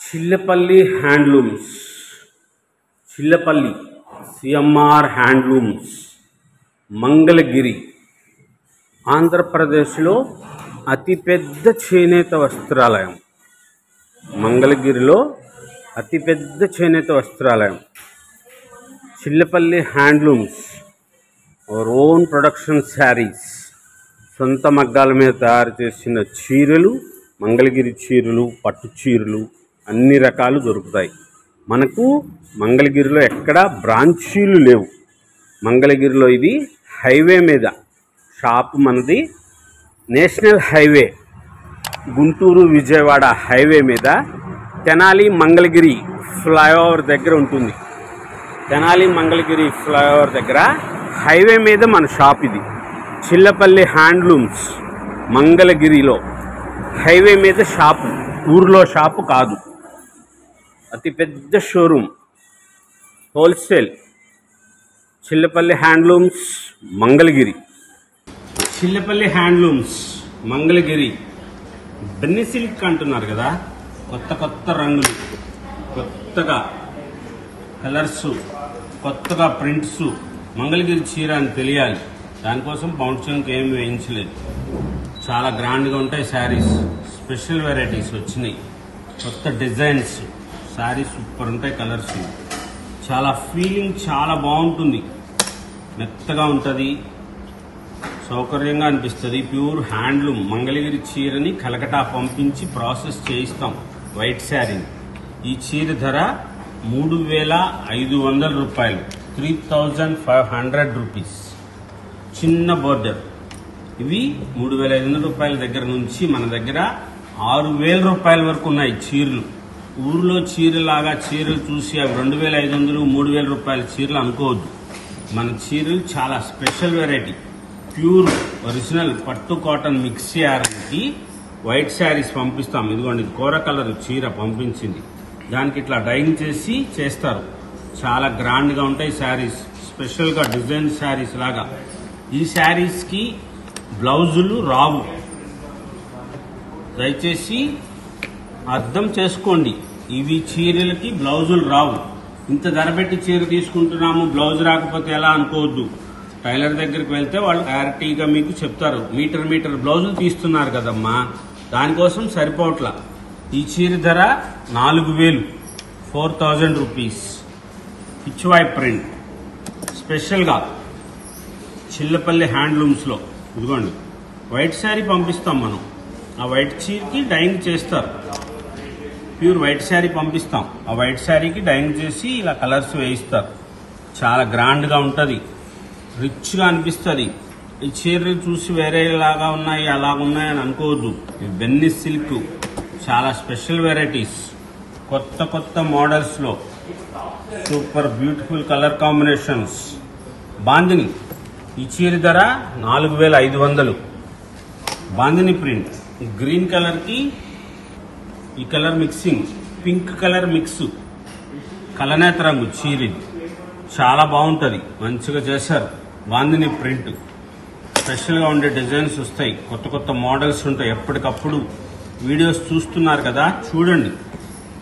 Chillapalli handlooms, Chillapalli CMR handlooms, Mangalagiri, ఆంధ్రప్రదేశ్లో అతిపెద్ద చేనేత వస్త్రాలయం. మంగళగిరిలో అతిపెద్ద చేనేత వస్త్రాలయం Chillapalli handlooms. Our own production saris, సొంత మగ్గాల మీద తయారు చేసిన చీరలు, మంగళగిరి చీరలు, పట్టు చీరలు అన్ని రకాలు దొరుకుతాయి. మనకు మంగళగిరిలో ఎక్కడా బ్రాంచీలు లేవు. మంగళగిరిలో ఇది హైవే మీద షాపు. మనది national highway, Guntur Vijayawada highway మీద తెనాలి మంగళగిరి ఫ్లైఓవర్ దగ్గర ఉంటుంది. తెనాలి మంగళగిరి ఫ్లైఓవర్ దగ్గర హైవే మీద మన షాప్ ఇది. చిల్లపల్లి హ్యాండ్లూమ్స్ మంగళగిరిలో హైవే మీద షాపు, ఊర్లో షాపు కాదు. అతిపెద్ద showroom, wholesale. Chillapalli handlooms Mangalagiri. Chillapalli handlooms Mangalagiri. బెన్నీ సిల్క్ అంటున్నారు కదా, కొత్త కొత్త రంగులు, కొత్తగా కలర్స్, కొత్తగా ప్రింట్స్. మంగళగిరి చీర అని తెలియాలి, దానికోసం పౌండ్చంకి ఏమి వేయించలేదు. చాలా గ్రాండ్గా ఉంటాయి శారీస్. స్పెషల్ వెరైటీస్ వచ్చినాయి, కొత్త డిజైన్స్. శారీస్ సూపర్ ఉంటాయి, కలర్స్ చాలా ఫీలింగ్ చాలా బాగుంటుంది. మెత్తగా ఉంటుంది, సౌకర్యంగా అనిపిస్తుంది. ప్యూర్ హ్యాండ్లూమ్ మంగళగిరి చీరని కలకటా పంపించి ప్రాసెస్ చేయిస్తాం. వైట్ శారీని. ఈ చీర ధర 3,500 రూపాయలు, 3,500 రూపీస్. చిన్న బోర్డర్. ఇవి 3,500 రూపాయల దగ్గర నుంచి మన దగ్గర 6,000 రూపాయల వరకు ఉన్నాయి చీరలు. ఊర్లో చీరలాగా చీరలు చూసి అవి 2,500, 3,000 రూపాయల చీరలు అనుకోవద్దు. మన చీరలు చాలా స్పెషల్ వెరైటీ. ప్యూర్ ఒరిజినల్ పట్టు కాటన్ మిక్స్ చేయడానికి వైట్ శారీస్ పంపిస్తాం. ఇదిగోండి, కోర కలర్ చీర పంపించింది. దానికి ఇట్లా డైయింగ్ చేసి చేస్తారు. చాలా గ్రాండ్గా ఉంటాయి శారీస్, స్పెషల్గా డిజైన్ శారీస్ లాగా. ఈ శారీస్కి బ్లౌజులు రావు, దయచేసి అర్థం చేసుకోండి. ఇవి చీరలకి బ్లౌజులు రావు. ఇంత ధర పెట్టి చీర తీసుకుంటున్నాము, బ్లౌజ్ రాకపోతే ఎలా అనుకోవద్దు. టైలర్ దగ్గరికి వెళ్తే వాళ్ళు క్లారిటీగా మీకు చెప్తారు. మీటర్ బ్లౌజులు తీస్తున్నారు కదమ్మా, దానికోసం సరిపోట్ల. ఈ చీర ధర 4,000, 4,000 రూపీస్. పిచ్వాయ్ ప్రింట్ స్పెషల్గా చిల్లపల్లి హ్యాండ్లూమ్స్లో. ఇదిగోండి, వైట్ శారీ పంపిస్తాం మనం. ఆ వైట్ చీరకి డైయింగ్ చేస్తారు. ప్యూర్ వైట్ శారీ పంపిస్తాం. ఆ వైట్ శారీకి డైయింగ్ చేసి ఇలా కలర్స్ వేయిస్తారు. చాలా గ్రాండ్గా ఉంటుంది, రిచ్గా అనిపిస్తుంది. ఈ చీరలు చూసి వేరేలాగా ఉన్నాయి, అలాగున్నాయి అని అనుకోవద్దు. ఇవి బెన్నీ సిల్క్, చాలా స్పెషల్ వెరైటీస్. కొత్త కొత్త మోడల్స్లో super beautiful colour combinations. Bandhani. ఈ చీర ధర 4,500. బాందిని ప్రింట్. గ్రీన్ కలర్కి ఈ colour mixing, pink colour mix, కలనేత రంగు చీర. చాలా బాగుంటుంది, మంచిగా చేశారు. బాందిని ప్రింట్. స్పెషల్గా ఉండే డిజైన్స్ వస్తాయి, కొత్త కొత్త మోడల్స్ ఉంటాయి. ఎప్పటికప్పుడు వీడియోస్ చూస్తున్నారు కదా, చూడండి.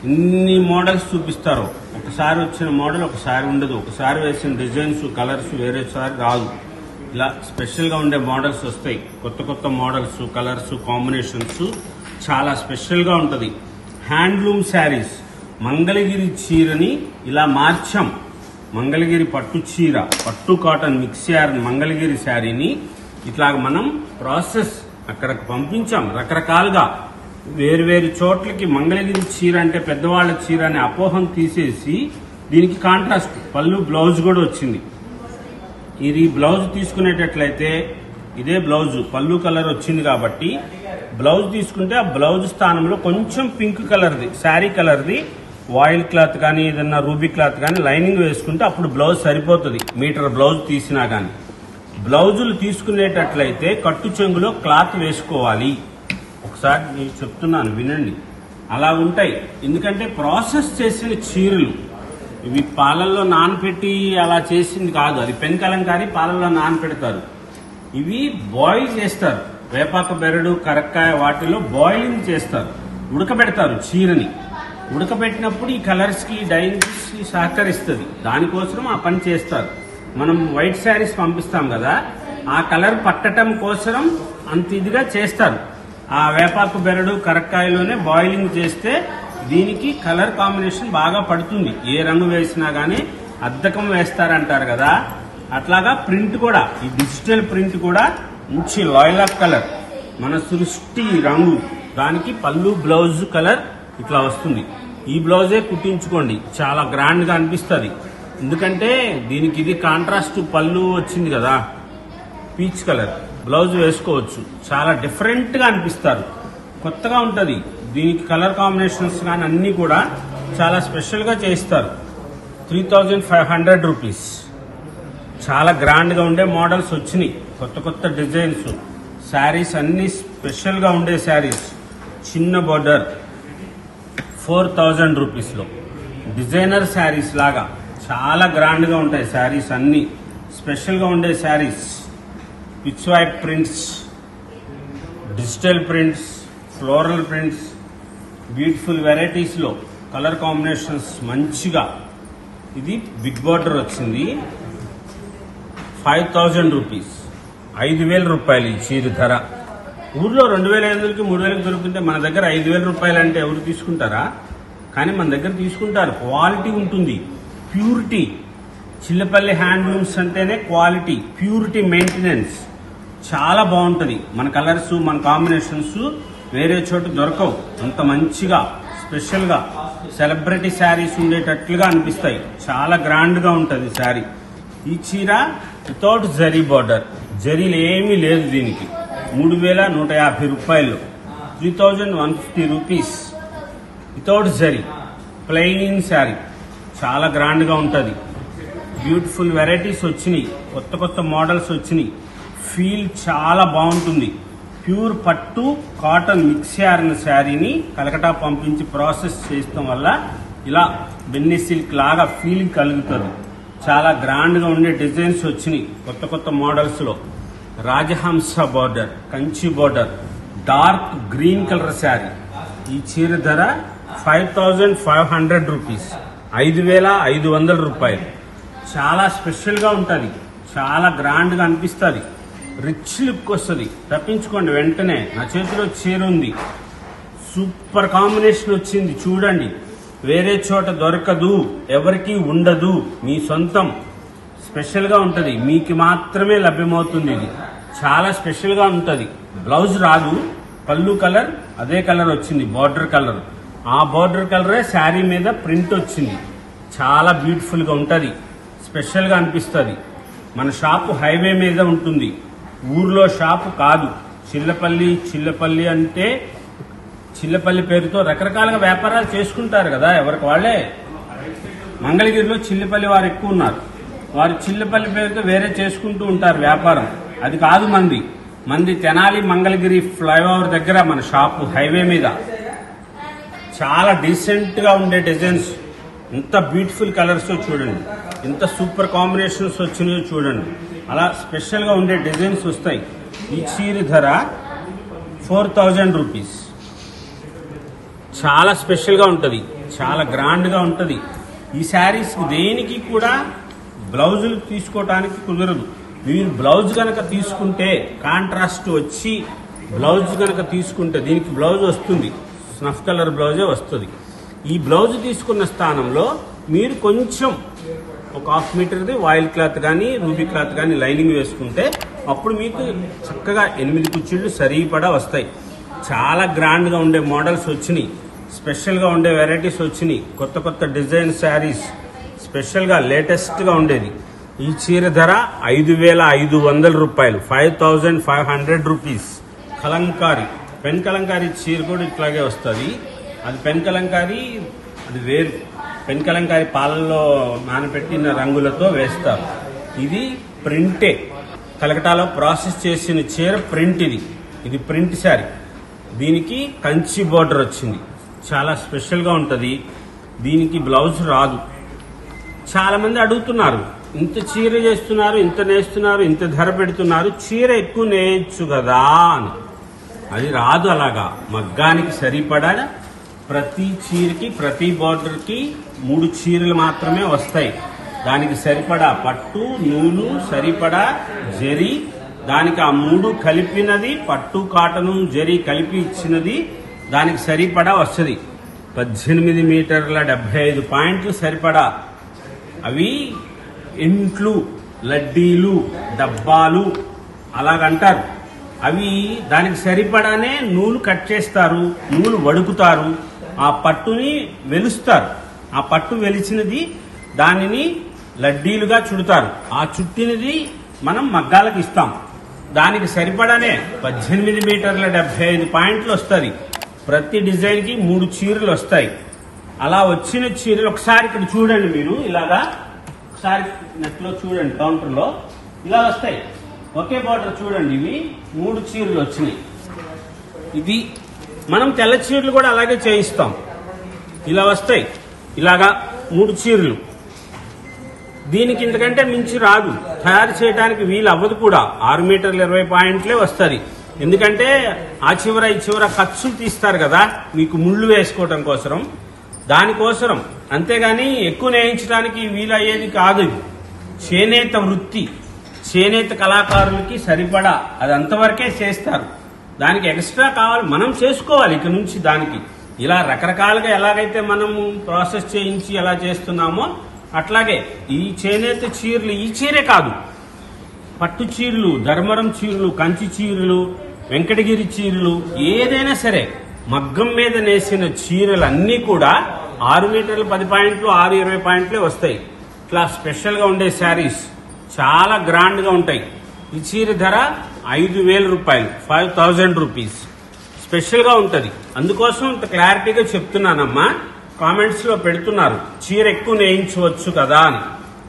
ఇన్ని మోడల్స్ చూపిస్తారు. ఒకసారి వచ్చిన మోడల్ ఒకసారి ఉండదు. ఒకసారి వేసిన డిజైన్స్, కలర్స్ వేరేసారి రాదు. ఇలా స్పెషల్గా ఉండే మోడల్స్ వస్తాయి. కొత్త కొత్త మోడల్స్, కలర్స్, కాంబినేషన్స్ చాలా స్పెషల్గా ఉంటుంది. హ్యాండ్లూమ్ శారీస్. మంగళగిరి చీరని ఇలా మార్చాం. మంగళగిరి పట్టు చీర, పట్టు కాటన్ మిక్స్ మంగళగిరి శారీని ఇట్లా మనం ప్రాసెస్ అక్కడికి పంపించాం. రకరకాలుగా వేరు చోట్లకి మంగళగిరి చీర అంటే పెద్దవాళ్ల చీర అనే అపోహం తీసేసి దీనికి కాంట్రాస్ట్ పళ్ళు, బ్లౌజ్ కూడా వచ్చింది. ఇది బ్లౌజ్ తీసుకునేటట్లయితే ఇదే బ్లౌజ్ పళ్ళు కలర్ వచ్చింది కాబట్టి బ్లౌజ్ తీసుకుంటే ఆ బ్లౌజ్ స్థానంలో కొంచెం పింక్ కలర్ది, శారీ కలర్ది వాయిల్ క్లాత్ కానీ ఏదన్నా రూబీ క్లాత్ కానీ లైనింగ్ వేసుకుంటే అప్పుడు బ్లౌజ్ సరిపోతుంది. మీటర్ బ్లౌజ్ తీసినా కానీ. బ్లౌజులు తీసుకునేటట్లయితే కట్టు చెంగులో క్లాత్ వేసుకోవాలి. ఒకసారి నేను చెప్తున్నాను, వినండి. అలా ఉంటాయి. ఎందుకంటే ప్రాసెస్ చేసిన చీరలు ఇవి పాలల్లో నానపెట్టి అలా చేసింది కాదు. అది పెన్ కలంకారీ పాలల్లో నానపెడతారు. ఇవి బాయిల్ చేస్తారు. వేపాక బెరడు, కరక్కాయ వాటిలో బాయిలింగ్ చేస్తారు, ఉడకబెడతారు చీరని. ఉడకబెట్టినప్పుడు ఈ కలర్స్కి డైయింగ్స్కి సహకరిస్తుంది. దానికోసం ఆ పని చేస్తారు. మనం వైట్ శారీస్ పంపిస్తాం కదా, ఆ కలర్ పట్టడం కోసం అంత ఇదిగా చేస్తారు. ఆ వేపాకు బెరడు కరక్కాయలోనే బాయిలింగ్ చేస్తే దీనికి కలర్ కాంబినేషన్ బాగా పడుతుంది. ఏ రంగు వేసినా గానీ అద్దకం వేస్తారంటారు కదా, అట్లాగా ప్రింట్ కూడా, ఈ డిజిటల్ ప్రింట్ కూడా మంచి లాయిలాక్ కలర్, మన సృష్టి రంగు, దానికి పళ్ళు బ్లౌజ్ కలర్ ఇట్లా వస్తుంది. ఈ బ్లౌజే కుట్టించుకోండి, చాలా గ్రాండ్ గా అనిపిస్తుంది. ఎందుకంటే దీనికి ఇది కాంట్రాస్ట్ పళ్ళు వచ్చింది కదా, పీచ్ కలర్ బ్లౌజ్ వేసుకోవచ్చు. చాలా డిఫరెంట్ గా అనిపిస్తారు, కొత్తగా ఉంటది. దీనికి కలర్ కాంబినేషన్స్ కానీ అన్ని కూడా చాలా స్పెషల్ గా చేయిస్తారు. 3500 రూపీస్. చాలా గ్రాండ్ గా ఉండే మోడల్స్ వచ్చినాయి, కొత్త కొత్త డిజైన్స్. శారీస్ అన్ని స్పెషల్ గా ఉండే శారీస్. చిన్న బోర్డర్ 4000 రూపీస్ లో డిజైనర్ శారీస్ లాగా చాలా గ్రాండ్ గా ఉంటాయి శారీస్ అన్ని. స్పెషల్ గా ఉండే saris, pitch white prints, digital prints, floral prints, beautiful varieties లో కలర్ కాంబినేషన్స్ మంచిగా. ఇది బిగ్ బార్డర్ వచ్చింది, 5000 రూపీస్, 5000 రూపాయలు ఈ చీర ధర. ఊర్లో 2500కి 3000కి దొరుకుతుంటే మన దగ్గర 5000 రూపాయలు అంటే ఎవరు తీసుకుంటారా? కానీ మన దగ్గర తీసుకుంటారు. క్వాలిటీ ఉంటుంది, ప్యూరిటీ. చిల్లపల్లి హ్యాండ్లూమ్స్ అంటేనే క్వాలిటీ, ప్యూరిటీ, మెయింటెనెన్స్ చాలా బాగుంటుంది. మన కలర్స్, మన కాంబినేషన్స్ వేరే చోట దొరకవు. అంత మంచిగా స్పెషల్ గా సెలబ్రిటీ శారీస్ ఉండేటట్లుగా అనిపిస్తాయి. చాలా గ్రాండ్ గా ఉంటుంది శారీ. ఈ చీర వితౌట్ జరీ బార్డర్, జరీలు ఏమీ లేదు దీనికి. 3150 రూపాయలు, 3150 rupees without zari, plain sari. చాలా గ్రాండ్ గా ఉంటుంది. బ్యూటిఫుల్ వెరైటీస్ వచ్చినాయి, కొత్త కొత్త మోడల్స్ వచ్చినాయి. ఫీల్ చాలా బాగుంటుంది. ప్యూర్ పట్టు కాటన్ మిక్స్ ఆరిన శారీని కలకటా పంపించి ప్రాసెస్ చేయడం వల్ల ఇలా బెన్నీ సిల్క్ లాగా ఫీలింగ్ కలుగుతుంది. చాలా గ్రాండ్ గా ఉండే డిజైన్స్ వచ్చినాయి కొత్త కొత్త మోడల్స్ లో. రాజహంస border, Kanchi border, dark green colour sari. ఈ చీర ధర 5500 రూపీస్, 5500 రూపాయలు. చాలా స్పెషల్ గా ఉంటుంది, చాలా గ్రాండ్ గా అనిపిస్తుంది, రిచ్ లుక్ వస్తుంది. తప్పించుకోండి వెంటనే. నా చేతిలో చీర ఉంది, సూపర్ కాంబినేషన్ వచ్చింది చూడండి. వేరే చోట దొరకదు, ఎవరికి ఉండదు, మీ సొంతం. స్పెషల్ గా ఉంటుంది, మీకు మాత్రమే లభ్యమవుతుంది. ఇది చాలా స్పెషల్ గా ఉంటుంది. బ్లౌజ్ రాదు, పళ్ళు కలర్ అదే కలర్ వచ్చింది, బార్డర్ కలర్. ఆ బార్డర్ కలరే శారీ మీద ప్రింట్ వచ్చింది. చాలా బ్యూటిఫుల్ గా ఉంటుంది, స్పెషల్ గా అనిపిస్తుంది. మన షాపు హైవే మీద ఉంటుంది, ఊర్లో షాపు కాదు. చిల్లపల్లి అంటే చిల్లపల్లి పేరుతో రకరకాలుగా వ్యాపారాలు చేసుకుంటారు కదా ఎవరికి వాళ్ళే. మంగళగిరిలో చిల్లపల్లి వారు ఎక్కువ ఉన్నారు. వారు చిల్లపల్లి పేరుతో వేరే చేసుకుంటూ ఉంటారు వ్యాపారం. అది కాదు మంది తెనాలి మంగళగిరి ఫ్లైఓవర్ దగ్గర మన షాపు హైవే మీద. చాలా డీసెంట్ గా ఉండే డిజైన్స్, ఎంత బ్యూటిఫుల్ కలర్స్ చూడండి, ఎంత సూపర్ కాంబినేషన్స్ వచ్చినాయో చూడండి. అలా స్పెషల్ గా ఉండే డిజైన్స్ వస్తాయి. ఈ చీర ధర 4000 రూపీస్. చాలా స్పెషల్ గా ఉంటుంది, చాలా గ్రాండ్ గా ఉంటుంది. ఈ శారీస్ దేనికి కూడా బ్లౌజులు తీసుకోవటానికి కుదరదు. మీరు బ్లౌజ్ కనుక తీసుకుంటే కాంట్రాస్ట్ వచ్చి బ్లౌజ్ కనుక తీసుకుంటే దీనికి బ్లౌజ్ వస్తుంది, స్నఫ్ కలర్ బ్లౌజే వస్తుంది. ఈ బ్లౌజ్ తీసుకున్న స్థానంలో మీరు కొంచెం ఒక 1/2 మీటర్ది వాయిల్ క్లాత్ కానీ రూబీ క్లాత్ కానీ లైనింగ్ వేసుకుంటే అప్పుడు మీకు చక్కగా 8 కుచ్చిళ్ళు సరిపడా వస్తాయి. చాలా గ్రాండ్ గా ఉండే మోడల్స్ వచ్చినాయి, స్పెషల్ గా ఉండే వెరైటీస్ వచ్చినాయి, కొత్త కొత్త డిజైన్ శారీస్, స్పెషల్ గా లేటెస్ట్ గా ఉండేది. ఈ చీర ధర 5500 రూపాయలు, 5500 రూపీస్. కలంకారీ, పెన్ కలంకారీ చీర కూడా ఇట్లాగే వస్తుంది. అది పెన్ కలంకారీ, అది వేరు. పెన్ కలంకారీ పాలల్లో నానబెట్టిన రంగులతో వేస్తారు. ఇది ప్రింటే, కలకటాలో ప్రాసెస్ చేసిన చీర ప్రింట్. ఇది ప్రింట్ శారీ. దీనికి కంచి బోర్డర్ వచ్చింది, చాలా స్పెషల్ గా ఉంటుంది. దీనికి బ్లౌజ్ రాదు. చాలా మంది అడుగుతున్నారు, ఇంత చీర చేస్తున్నారు, ఇంత నేస్తున్నారు, ఇంత ధర పెడుతున్నారు, చీర ఎక్కువ నేయచ్చు కదా అని. అది రాదు అలాగా. మగ్గానికి సరిపడా ప్రతి చీరకి ప్రతి బార్డర్కి 3 చీరలు మాత్రమే వస్తాయి. దానికి సరిపడా పట్టు, నూలు, సరిపడా జరీ, దానికి ఆ 3 కలిపినది పట్టు, కాటను, జరీ కలిపి ఇచ్చినది దానికి సరిపడా వస్తుంది. 18 మీటర్ల 75 పాయింట్లు సరిపడా. అవి ఇంట్లు, లడ్డీలు, డబ్బాలు అలాగంటారు. అవి దానికి సరిపడానే నూలు కట్ చేస్తారు, నూలు వడుకుతారు, ఆ పట్టుని వెలుస్తారు. ఆ పట్టు వెలిచినది దానిని లడ్డీలుగా చుడతారు. ఆ చుట్టినది మనం మగ్గాలకు ఇస్తాం. దానికి సరిపడానే 18 మీటర్ల 75 పాయింట్లు వస్తుంది. ప్రతి డిజైన్కి 3 చీరలు వస్తాయి. అలా వచ్చిన చీరలు ఒకసారి ఇక్కడ చూడండి. మీరు ఇలాగా ఒకసారి నెట్లో చూడండి, కౌంటర్లో ఇలా వస్తాయి. ఒకే బార్డర్ చూడండి. ఇవి 3 చీరలు వచ్చినాయి. ఇది మనం తెల్ల చీరలు కూడా అలాగే చేయిస్తాం. ఇలా వస్తాయి. ఇలాగా 3 చీరలు. దీనికి ఇంతకంటే మించి రాదు. తయారు చేయడానికి వీలు అవ్వదు కూడా. 6 మీటర్ల 20 పాయింట్లే వస్తుంది. ఎందుకంటే ఆ చివర ఈ చివర ఖర్చులు తీస్తారు కదా మీకు ముళ్ళు వేసుకోవటం కోసం, దానికోసం. అంతేగాని ఎక్కువ నేయించడానికి వీలు అయ్యేది కాదు. ఇది చేనేత వృత్తి, చేనేత కళాకారులకి సరిపడా అది అంతవరకే చేస్తారు. దానికి ఎక్స్ట్రా కావాలి, మనం చేసుకోవాలి ఇక నుంచి. దానికి ఇలా రకరకాలుగా ఎలాగైతే మనము ప్రాసెస్ చేయించి ఎలా చేస్తున్నామో అట్లాగే ఈ చేనేత చీరలు, ఈ చీరే కాదు, పట్టు చీరలు, ధర్మరం చీరలు, కంచి చీరలు, వెంకటగిరి చీరలు, ఏదైనా సరే మగ్గం మీద నేసిన చీరలన్నీ కూడా 6 మీటర్ల 10 పాయింట్లు, 6-20 పాయింట్లే వస్తాయి. ఇట్లా స్పెషల్ గా ఉండే శారీస్ చాలా గ్రాండ్ గా ఉంటాయి. ఈ చీర ధర 5,000 రూపాయలు, 5,000 రూపీస్. స్పెషల్ గా ఉంటది. అందుకోసం ఇంత క్లారిటీగా చెప్తున్నానమ్మా. కామెంట్స్ లో పెడుతున్నారు చీర ఎక్కువ నేయించవచ్చు కదా అని.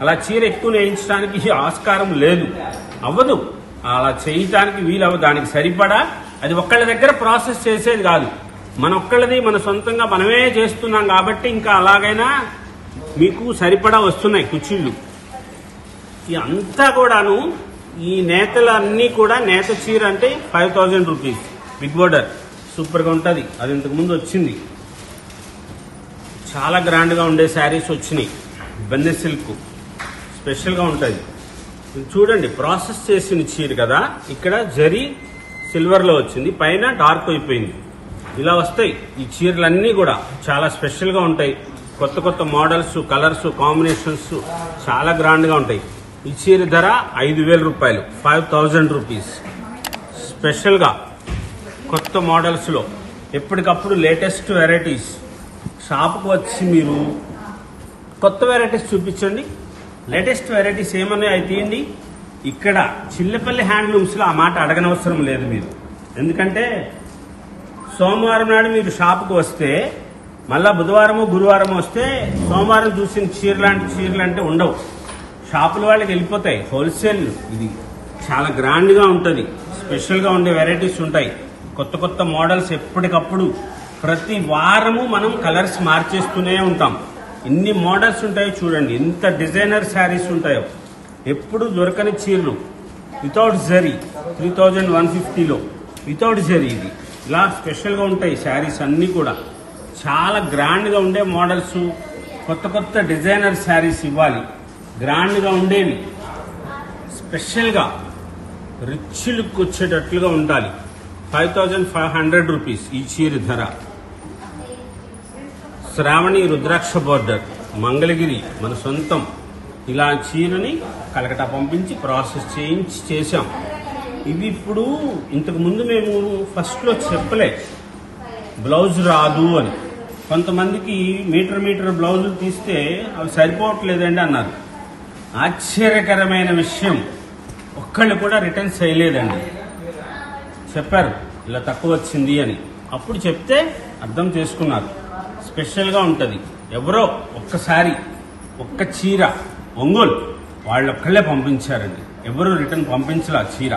అలా చీర ఎక్కువ నేయించడానికి ఆస్కారం లేదు, అవ్వదు. అలా చేయటానికి వీలవ్వదు. దానికి సరిపడా అది ఒక్కళ్ళ దగ్గర ప్రాసెస్ చేసేది కాదు. మన ఒక్కళ్ళది మన సొంతంగా మనమే చేస్తున్నాం కాబట్టి ఇంకా అలాగైనా మీకు సరిపడా వస్తున్నాయి కుచ్చిళ్ళు. అంతా కూడాను ఈ నేతలన్నీ కూడా నేత చీర అంటే 5,000 రూపీస్. బిగ్ బోర్డర్ సూపర్ గా ఉంటది. అది ఇంతకు ముందు వచ్చింది. చాలా గ్రాండ్ గా ఉండే శారీస్ వచ్చినాయి. బెన్నె సిల్క్ స్పెషల్ గా ఉంటది. చూడండి, ప్రాసెస్ చేసిన చీర కదా. ఇక్కడ జరీ సిల్వర్ లో వచ్చింది, పైన డార్క్ అయిపోయింది. ఇలా వస్తాయి ఈ చీరలన్నీ కూడా. చాలా స్పెషల్ గా ఉంటాయి. కొత్త కొత్త మోడల్స్, కలర్స్, కాంబినేషన్స్ చాలా గ్రాండ్ గా ఉంటాయి. ఈ చీర ధర 5,000 రూపాయలు, 5,000 రూపీస్. స్పెషల్ గా కొత్త మోడల్స్ లో ఎప్పటికప్పుడు లేటెస్ట్ వెరైటీస్. షాప్కు వచ్చి మీరు కొత్త వెరైటీస్ చూపించండి. లేటెస్ట్ వెరైటీస్ ఏమన్నా అవి తీయండి. ఇక్కడ చిల్లపల్లి హ్యాండ్లూమ్స్ లో ఆ మాట అడగనవసరం లేదు మీరు. ఎందుకంటే సోమవారం నాడు మీరు షాప్కు వస్తే మళ్ళా బుధవారము గురువారం వస్తే సోమవారం చూసిన చీరలు అంటే ఉండవు. షాపుల వాళ్ళకి వెళ్ళిపోతాయి. హోల్సేల్ ఇది చాలా గ్రాండ్ గా ఉంటుంది. స్పెషల్ గా ఉండే వెరైటీస్ ఉంటాయి. కొత్త కొత్త మోడల్స్ ఎప్పటికప్పుడు ప్రతి వారము మనం కలర్స్ మార్చేస్తూనే ఉంటాం. ఎన్ని మోడల్స్ ఉంటాయో చూడండి, ఎంత డిజైనర్ శారీస్ ఉంటాయో. ఎప్పుడు దొరకని చీరలు వితౌట్ జరీ 3,150లో వితౌట్ జరీ. ఇది ఇలా స్పెషల్ గా ఉంటాయి శారీస్ అన్ని కూడా. చాలా గ్రాండ్ గా ఉండే మోడల్స్, కొత్త కొత్త డిజైనర్ శారీస్ ఇవ్వాలి. గ్రాండ్ గా ఉండేవి, స్పెషల్ గా రిచ్ లుక్ వచ్చేటట్లుగా ఉండాలి. 5,500 రూపీస్ ఈ చీర ధర. శ్రావణి రుద్రాక్ష బోర్డర్, మంగళగిరి మన సొంతం. ఇలా చీరని కలకటా పంపించి ప్రాసెస్ చేయించి చేశాం. ఇవి ఇప్పుడు ఇంతకు ముందు మేము ఫస్ట్ లో చెప్పలే బ్లౌజ్ రాదు అని. కొంతమందికి మీటర్ బ్లౌజులు తీస్తే అవి సరిపోవట్లేదండి అన్నారు. ఆశ్చర్యకరమైన విషయం, ఒక్కళ్ళు కూడా రిటర్న్ చేయలేదండి. చెప్పారు ఇలా తక్కువ వచ్చింది అని. అప్పుడు చెప్తే అర్థం చేసుకున్నారు. స్పెషల్ గా ఉంటది. ఎవరో ఒక్కసారి ఒక్క చీర ఒంగోలు వాళ్ళొక్కళ్ళే పంపించారండి. ఎవరు రిటర్న్ పంపించలే చీర.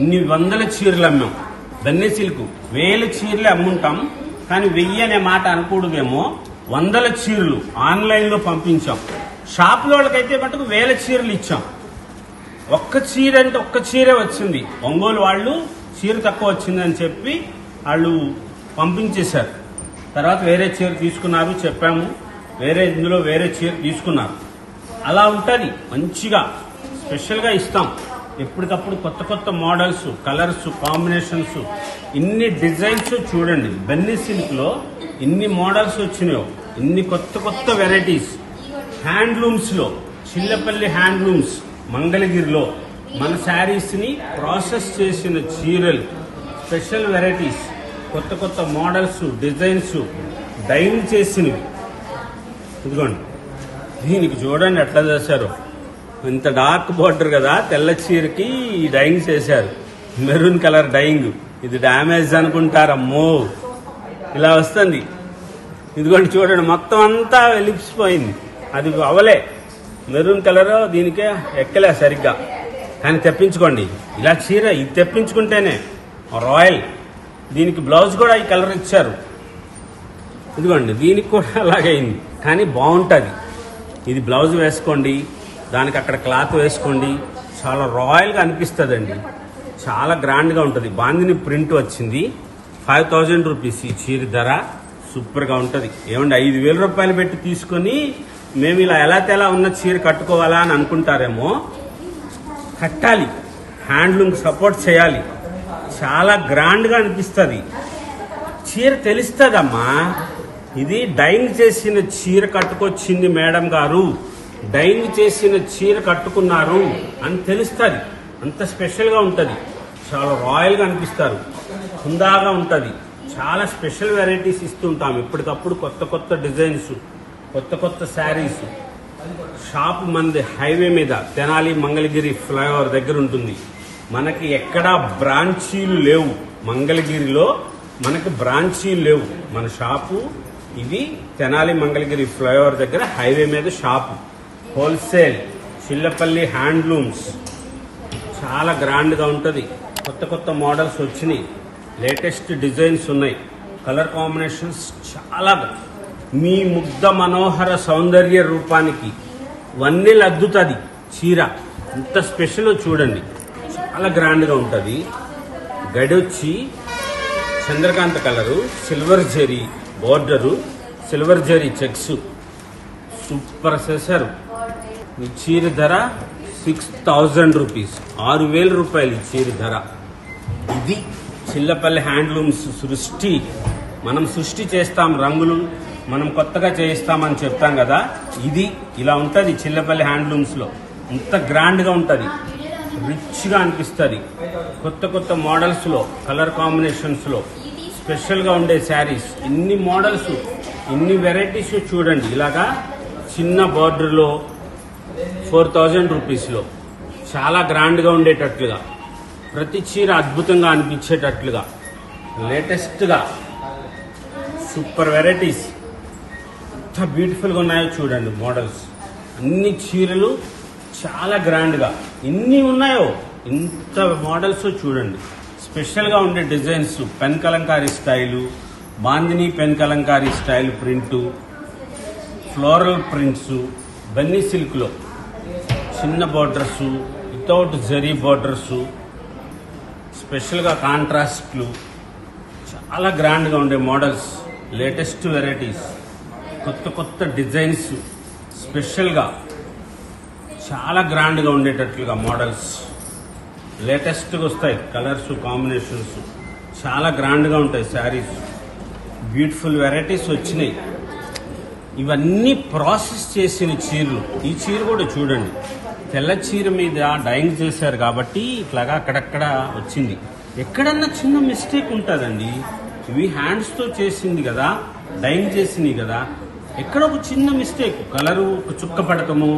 ఇన్ని వందల చీరలు అమ్మాం. బెన్నె సిల్క్ 1000 చీరలే అమ్ముంటాం, కానీ 1000 అనే మాట అనకూడదేమో. 100 చీరలు ఆన్లైన్ లో పంపించాం. షాపుల వాళ్ళకైతే మటుకు 1000 చీరలు ఇచ్చాం. ఒక్క చీర అంటే ఒక్క చీరే వచ్చింది. ఒంగోలు వాళ్ళు చీర తక్కువ వచ్చిందని చెప్పి వాళ్ళు పంపించేశారు. తర్వాత వేరే చీర తీసుకున్నారు చెప్పాము, ఇందులో వేరే చీర తీసుకున్నారు. అలా ఉంటుంది, మంచిగా స్పెషల్గా ఇస్తాం. ఎప్పటికప్పుడు కొత్త కొత్త మోడల్స్, కలర్స్, కాంబినేషన్స్, ఇన్ని డిజైన్స్ చూడండి. బెన్నీ సిల్క్లో ఇన్ని మోడల్స్ వచ్చినాయో, ఇన్ని కొత్త కొత్త వెరైటీస్. హ్యాండ్లూమ్స్లో చిల్లపల్లి హ్యాండ్లూమ్స్ మంగళగిరిలో మన శారీస్ని ప్రాసెస్ చేసిన చీరలు, స్పెషల్ వెరైటీస్, కొత్త కొత్త మోడల్స్, డిజైన్స్, డైయింగ్ చేసినవి. ఇదిగోండి, దీనికి చూడండి ఎట్లా చేశారు. ఇంత డార్క్ బోర్డర్ కదా, తెల్ల చీరకి డైయింగ్ చేశారు. Maroon colour dyeing. ఇది డ్యామేజ్ అనుకుంటారమ్మో, ఇలా వస్తుంది. ఇదిగోండి చూడండి, మొత్తం అంతా వెలిపిసిపోయింది. అది అవలే, మెరూన్ కలర్ దీనికే ఎక్కలే సరిగ్గా. కానీ తెప్పించుకోండి ఇలా చీర, ఇది తెప్పించుకుంటేనే రాయల్. దీనికి బ్లౌజ్ కూడా ఈ కలర్ ఇచ్చారు. ఇదిగోండి, దీనికి కూడా అలాగైంది, కానీ బాగుంటుంది. ఇది బ్లౌజ్ వేసుకోండి, దానికి అక్కడ క్లాత్ వేసుకోండి, చాలా రాయల్గా అనిపిస్తుందండి. చాలా గ్రాండ్గా ఉంటుంది. బాందిని ప్రింట్ వచ్చింది. 5000 రూపీస్ ఈ చీర ధర. సూపర్గా ఉంటుంది. ఏమండి, 5000 రూపాయలు పెట్టి తీసుకొని మేము ఇలా ఎలా తెలా ఉన్న చీర కట్టుకోవాలా అని అనుకుంటారేమో. కట్టాలి, హ్యాండ్లూమ్ సపోర్ట్ చేయాలి. చాలా గ్రాండ్గా అనిపిస్తుంది. చీర తెలుస్తుందమ్మా, ఇది డైయింగ్ చేసిన చీర కట్టుకొచ్చింది మేడం గారు, డైయింగ్ చేసిన చీర కట్టుకున్నారు అని తెలుస్తుంది. అంత స్పెషల్గా ఉంటుంది. చాలా రాయల్గా అనిపిస్తారు. హుందాగా ఉంటుంది. చాలా స్పెషల్ వెరైటీస్ ఇస్తుంటాం ఎప్పటికప్పుడు. కొత్త కొత్త డిజైన్స్, కొత్త కొత్త శారీస్. షాప్ మంది హైవే మీద తెనాలి మంగళగిరి ఫ్లైఓవర్ దగ్గర ఉంటుంది. మనకి ఎక్కడా బ్రాంచీలు లేవు. మంగళగిరిలో మనకి బ్రాంచీలు లేవు. మన షాపు ఇది తెనాలి మంగళగిరి ఫ్లైఓవర్ దగ్గర హైవే మీద షాపు. Wholesale Chillapalli handlooms. చాలా గ్రాండ్గా ఉంటుంది. కొత్త కొత్త మోడల్స్ వచ్చినాయి. లేటెస్ట్ డిజైన్స్ ఉన్నాయి. కలర్ కాంబినేషన్స్ చాలా. మీ ముగ్ధ మనోహర సౌందర్య రూపానికి వన్నెలు అద్దుతుంది చీర. ఇంత స్పెషల్ చూడండి, చాలా గ్రాండ్గా ఉంటుంది. గడొచ్చి చంద్రకాంత colour, silver zari border, silver zari checks. Super చేశారు. ఈ చీర ధర 6000 రూపీస్, 6000 రూపాయలు ఈ చీర ధర. ఇది చిల్లపల్లి హ్యాండ్లూమ్స్ సృష్టి. మనం సృష్టి చేస్తాం, రంగులు మనం కొత్తగా చేయిస్తామని చెప్తాం కదా. ఇది ఇలా ఉంటుంది చిల్లపల్లి హ్యాండ్లూమ్స్లో. ఇంత గ్రాండ్గా ఉంటుంది, రిచ్గా అనిపిస్తుంది. కొత్త కొత్త మోడల్స్లో, కలర్ కాంబినేషన్స్లో స్పెషల్గా ఉండే శారీస్. ఇన్ని మోడల్స్, ఇన్ని వెరైటీస్ చూడండి. ఇలాగా చిన్న బార్డర్లో 4000 రూపీస్లో చాలా గ్రాండ్గా ఉండేటట్లుగా, ప్రతి చీర అద్భుతంగా అనిపించేటట్లుగా లేటెస్ట్గా సూపర్ వెరైటీస్. ఎంత బ్యూటిఫుల్గా ఉన్నాయో చూడండి మోడల్స్. అన్ని చీరలు చాలా గ్రాండ్గా ఎన్ని ఉన్నాయో, ఇంత మోడల్స్ చూడండి. స్పెషల్గా ఉండే designs, pen kalamkari style, bandhani pen kalamkari style print, floral prints, Banni సిల్క్లో చిన్న బార్డర్సు, వితౌట్ జరీ బార్డర్సు, స్పెషల్గా కాంట్రాస్ట్లు, చాలా గ్రాండ్గా ఉండే మోడల్స్, లేటెస్ట్ వెరైటీస్, కొత్త కొత్త డిజైన్స్, స్పెషల్గా చాలా గ్రాండ్గా ఉండేటట్లుగా మోడల్స్ లేటెస్ట్గా వస్తాయి. కలర్స్, కాంబినేషన్స్ చాలా గ్రాండ్గా ఉంటాయి శారీస్. బ్యూటిఫుల్ వెరైటీస్ వచ్చినాయి. ఇవన్నీ ప్రాసెస్ చేసిన చీరలు. ఈ చీర కూడా చూడండి, తెల్ల చీర మీద డైయింగ్ చేశారు కాబట్టి ఇట్లాగా అక్కడక్కడ వచ్చింది. ఎక్కడన్నా చిన్న మిస్టేక్ ఉంటుందండి. ఇవి హ్యాండ్స్తో చేసింది కదా, డైయింగ్ చేసినవి కదా, ఎక్కడ ఒక చిన్న మిస్టేక్, కలరు ఒక చుక్క పడటము,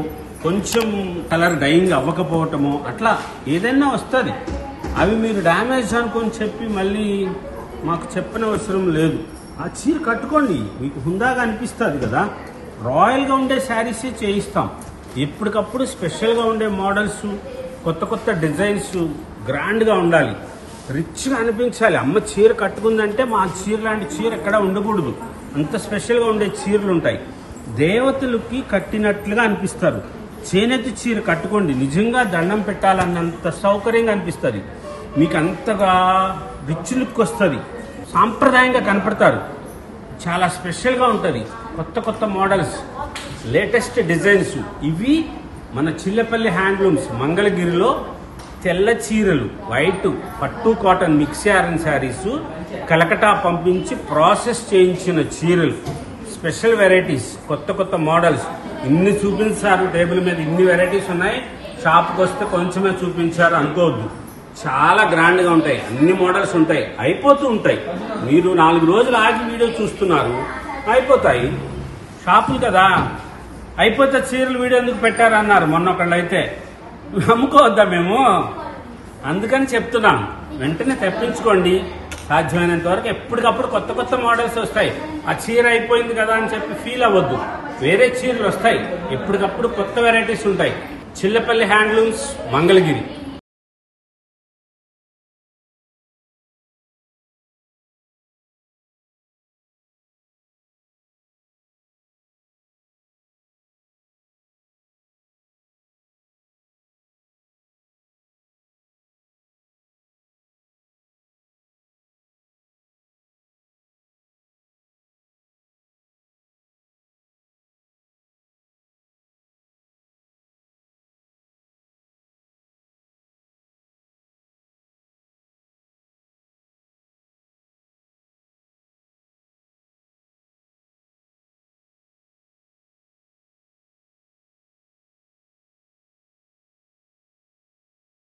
కొంచెం కలర్ డైయింగ్ అవ్వకపోవటము, అట్లా ఏదైనా వస్తుంది. అవి మీరు డ్యామేజ్ అనుకొని చెప్పి మళ్ళీ మాకు చెప్పిన అవసరం లేదు. ఆ చీర కట్టుకోండి, మీకు హుందాగా అనిపిస్తుంది కదా. రాయల్గా ఉండే శారీసే చేయిస్తాం. ఎప్పటికప్పుడు స్పెషల్గా ఉండే మోడల్స్, కొత్త కొత్త డిజైన్స్, గ్రాండ్గా ఉండాలి, రిచ్గా అనిపించాలి. అమ్మ చీర కట్టుకుందంటే మా చీర లాంటి చీర ఎక్కడ ఉండకూడదు. అంత స్పెషల్గా ఉండే చీరలు ఉంటాయి. దేవతలకి కట్టినట్లుగా అనిపిస్తారు. చేనేత చీర కట్టుకోండి, నిజంగా దండం పెట్టాలన్నంత సౌకర్యంగా అనిపిస్తుంది. మీకు అంతగా రిచ్ లుక్ వస్తుంది, సాంప్రదాయంగా కనపడతారు. చాలా స్పెషల్గా ఉంటుంది. కొత్త కొత్త మోడల్స్, లేటెస్ట్ డిజైన్స్. ఇవి మన చిల్లపల్లి హ్యాండ్లూమ్స్ మంగళగిరిలో తెల్ల చీరలు, వైట్ పట్టు cotton mix iron saris Calcutta పంపించి ప్రాసెస్ చేయించిన చీరలు, స్పెషల్ వెరైటీస్, కొత్త కొత్త మోడల్స్. ఇన్ని చూపించారు టేబుల్ మీద, ఇన్ని వెరైటీస్ ఉన్నాయి. షాప్కి వస్తే కొంచెమే చూపించారు అనుకోవద్దు. చాలా గ్రాండ్గా ఉంటాయి, అన్ని మోడల్స్ ఉంటాయి, అయిపోతూ ఉంటాయి. మీరు 4 రోజులు ఆగి వీడియో చూస్తున్నారు, అయిపోతాయి. షాపులు కదా, అయిపోతే చీరలు వీడియో ఎందుకు పెట్టారన్నారు మొన్న ఒకళ్ళు. అయితే అమ్ముకోవద్దా మేము? అందుకని చెప్తున్నాం, వెంటనే తెప్పించుకోండి. సాధ్యమైనంత వరకు ఎప్పటికప్పుడు కొత్త కొత్త మోడల్స్ వస్తాయి. ఆ చీర అయిపోయింది కదా అని చెప్పి ఫీల్ అవ్వద్దు, వేరే చీరలు వస్తాయి. ఎప్పటికప్పుడు కొత్త వెరైటీస్ ఉంటాయి. చిల్లపల్లి హ్యాండ్లూమ్స్ మంగళగిరి.